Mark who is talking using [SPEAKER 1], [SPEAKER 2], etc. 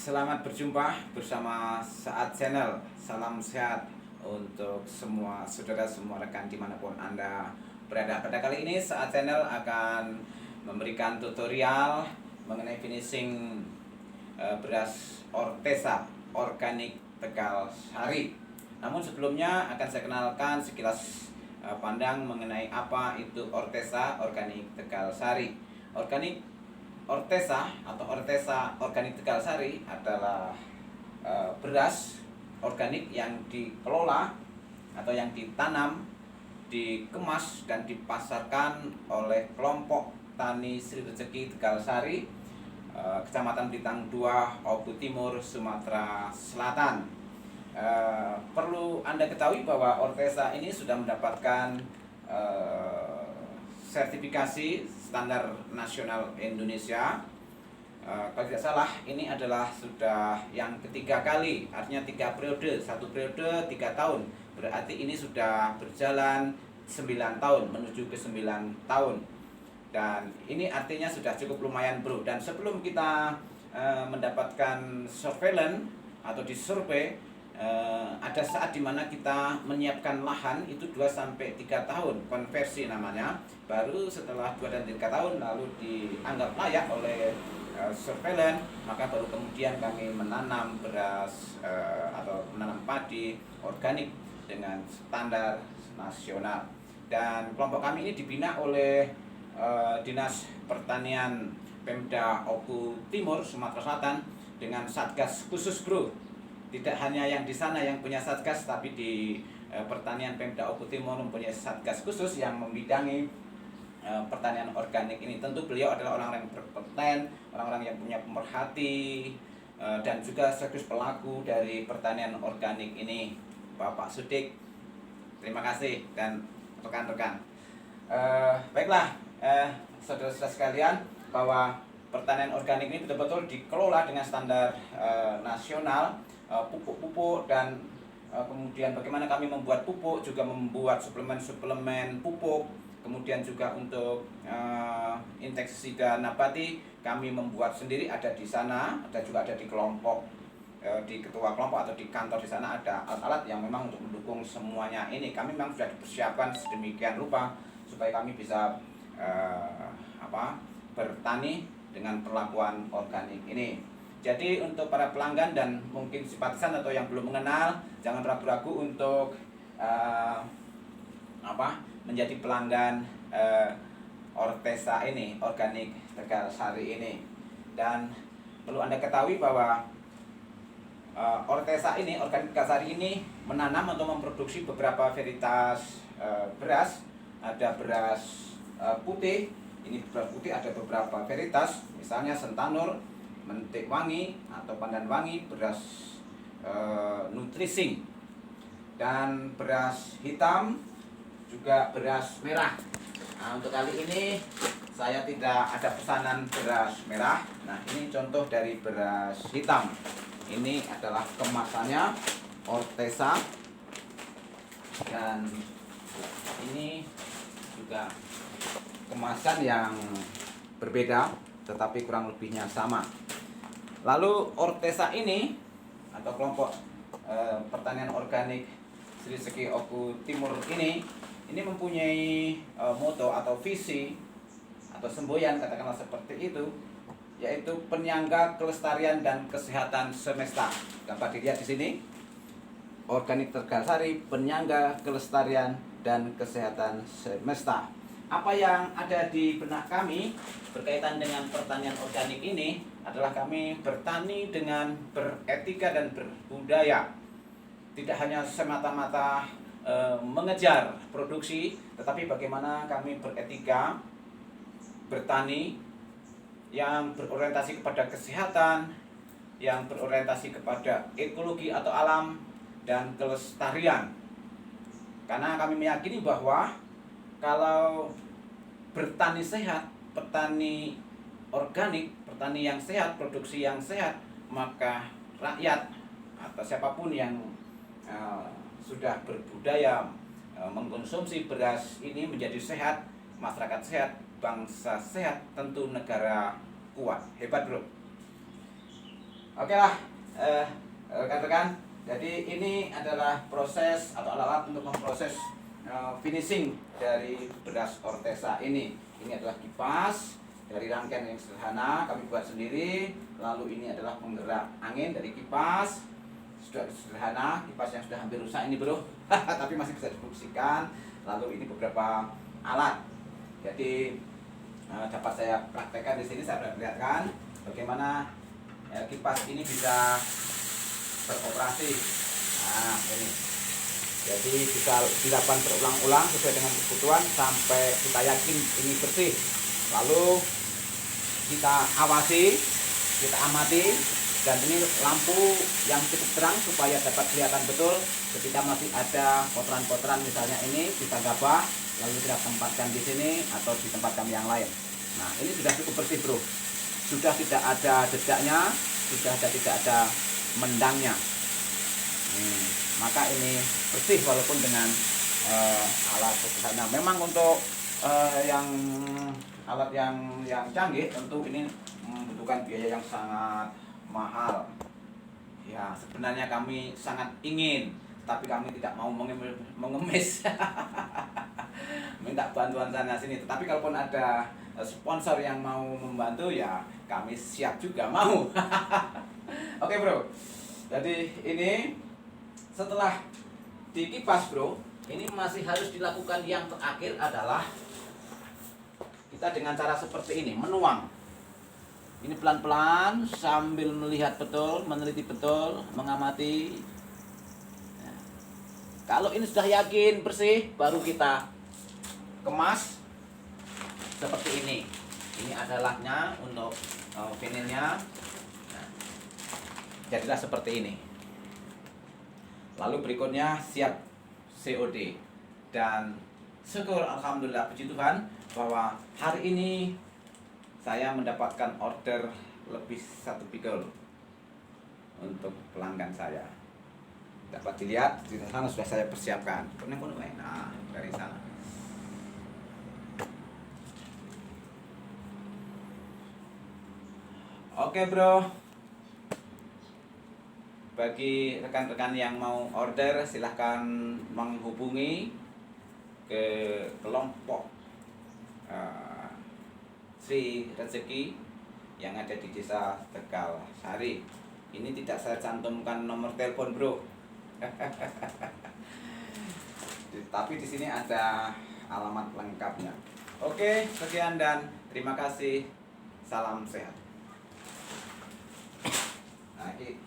[SPEAKER 1] Selamat berjumpa bersama Saat Channel. Salam sehat untuk semua saudara, semua rekan dimanapun Anda berada. Pada kali ini Saat Channel akan memberikan tutorial mengenai finishing beras Ortesa organik Tegal Sari. Namun sebelumnya akan saya kenalkan sekilas pandang mengenai apa itu Ortesa organik Tegal Sari. Ortesa atau Ortesa organik Tegal Sari adalah beras organik yang dikelola atau yang ditanam, dikemas dan dipasarkan oleh kelompok Tani Sri Rezeki Tegal Sari, Kecamatan Bintang 2, Oku Timur, Sumatera Selatan. Perlu Anda ketahui bahwa Ortesa ini sudah mendapatkan sertifikasi standar nasional Indonesia. Kalau tidak salah ini adalah sudah yang ketiga kali, artinya 3 periode, 1 periode 3 tahun, berarti ini sudah berjalan 9 tahun, menuju ke 9 tahun, dan ini artinya sudah cukup lumayan bro. Dan sebelum kita mendapatkan surveillance atau disurvey, ada saat dimana kita menyiapkan lahan itu 2-3 tahun, konversi namanya. Baru setelah 2 dan 3 tahun lalu dianggap layak oleh surveillance, maka baru kemudian kami menanam beras atau menanam padi organik dengan standar nasional. Dan kelompok kami ini dibina oleh Dinas Pertanian Pemda Oku Timur, Sumatera Selatan, dengan satgas khusus bro. Tidak hanya yang di sana yang punya satgas, tapi di Pertanian Pemda Oku Timur mempunyai satgas khusus yang membidangi pertanian organik ini. Tentu beliau adalah orang-orang yang berkompeten, orang-orang yang punya pemerhati, dan juga sekaligus pelaku dari pertanian organik ini, Bapak Sudik. Terima kasih dan rekan-rekan. Baiklah, saudara-saudara sekalian, bahwa pertanian organik ini betul-betul dikelola dengan standar nasional. Pupuk-pupuk dan kemudian bagaimana kami membuat pupuk, juga membuat suplemen-suplemen pupuk, kemudian juga untuk insektisida nabati kami membuat sendiri, ada di sana, ada juga ada di kelompok, di ketua kelompok atau di kantor di sana ada alat-alat yang memang untuk mendukung semuanya ini. Kami memang sudah dipersiapkan sedemikian rupa supaya kami bisa bertani dengan perlakuan organik ini. Jadi untuk para pelanggan dan mungkin simpatisan atau yang belum mengenal, jangan ragu-ragu untuk menjadi pelanggan Ortesa ini, organik Tegal Sari ini. Dan perlu Anda ketahui bahwa Ortesa ini, organik Tegal Sari ini menanam atau memproduksi beberapa varietas beras. Ada beras putih, ini beras putih ada beberapa varietas, misalnya Sentanur, Mentik Wangi atau Pandan Wangi, beras Nutrising, dan beras hitam, juga beras merah. Nah, untuk kali ini saya tidak ada pesanan beras merah. Nah, ini contoh dari beras hitam. Ini adalah kemasannya Ortesa, dan ini juga kemasan yang berbeda tetapi kurang lebihnya sama. Lalu Ortesa ini atau kelompok pertanian organik Sri Rezeki Oku Timur ini mempunyai moto atau visi atau semboyan, katakanlah seperti itu, yaitu penyangga kelestarian dan kesehatan semesta. Dapat dilihat di sini, organik Tegal Sari, penyangga kelestarian dan kesehatan semesta. Apa yang ada di benak kami berkaitan dengan pertanian organik ini adalah kami bertani dengan beretika dan berbudaya. Tidak hanya semata-mata mengejar produksi, tetapi bagaimana kami beretika bertani yang berorientasi kepada kesehatan, yang berorientasi kepada ekologi atau alam dan kelestarian. Karena kami meyakini bahwa kalau bertani sehat, petani organik, petani yang sehat, produksi yang sehat, maka rakyat atau siapapun yang sudah berbudaya mengkonsumsi beras ini menjadi sehat, masyarakat sehat, bangsa sehat, tentu negara kuat. Hebat bro. Oke lah, rekan-rekan. Jadi ini adalah proses atau alat untuk memproses finishing dari beras Ortesa ini. Ini adalah kipas dari rangkaian yang sederhana kami buat sendiri. Lalu ini adalah penggerak angin dari kipas. Sudah sederhana, kipas yang sudah hampir rusak ini bro, tapi masih bisa difungsikan. Lalu ini beberapa alat. Jadi dapat saya praktekkan di sini, saya perlihatkan bagaimana kipas ini bisa beroperasi. Nah ini, jadi bisa dilakukan berulang-ulang sesuai dengan kebutuhan sampai kita yakin ini bersih. Lalu kita awasi, kita amati, dan ini lampu yang cukup terang supaya dapat kelihatan betul ketika masih ada kotoran-kotoran, misalnya ini kita gabah lalu kita tempatkan di sini atau di tempat kami yang lain. Nah ini sudah cukup bersih bro, sudah tidak ada jejaknya, sudah tidak ada mendangnya. Maka ini bersih walaupun dengan alat sederhana. Memang untuk yang alat yang canggih tentu ini membutuhkan biaya yang sangat mahal. Ya sebenarnya kami sangat ingin, tapi kami tidak mau mengemis minta bantuan sana sini. Tetapi kalaupun ada sponsor yang mau membantu ya kami siap juga mau. Oke bro, jadi ini setelah dikipas bro, ini masih harus dilakukan yang terakhir adalah kita dengan cara seperti ini, menuang. Ini pelan-pelan sambil melihat betul, meneliti betul, mengamati. Nah, kalau ini sudah yakin bersih, baru kita kemas seperti ini. Ini adalahnya untuk vinilnya. Nah, jadilah seperti ini. Lalu berikutnya siap COD. Dan syukur alhamdulillah puji Tuhan bahwa hari ini saya mendapatkan order lebih 1 pikul untuk pelanggan saya. Dapat dilihat di sana sudah saya persiapkan. Nah, dari sana. Oke bro, bagi rekan-rekan yang mau order silahkan menghubungi ke kelompok Sri Rezeki yang ada di Desa Tegal Sari. Ini tidak saya cantumkan nomor telepon bro, tapi di sini ada alamat lengkapnya. Oke, sekian dan terima kasih. Salam sehat. Nah, ini.